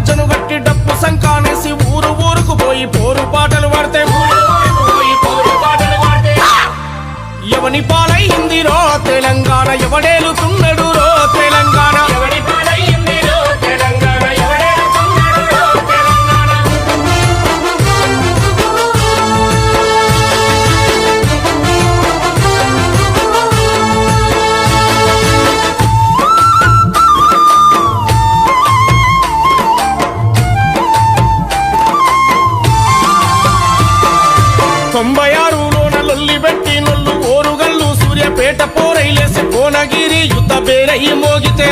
సజ్జను గట్టి డప్పు సంకానేసి ఊరు ఊరుకు పోయి పోరు పాటలు పాడితే ఎవని పాలైందిరో తెలంగాణ ఎవడేలుతున్నాడు రో తెలంగాణ తొంభై ఆరులోన లొల్లి పెట్టి నొల్లు ఓరుగల్లు సూర్యపేట పోరైలేసి కోనగిరి యుద్ధ పేరై మోగితే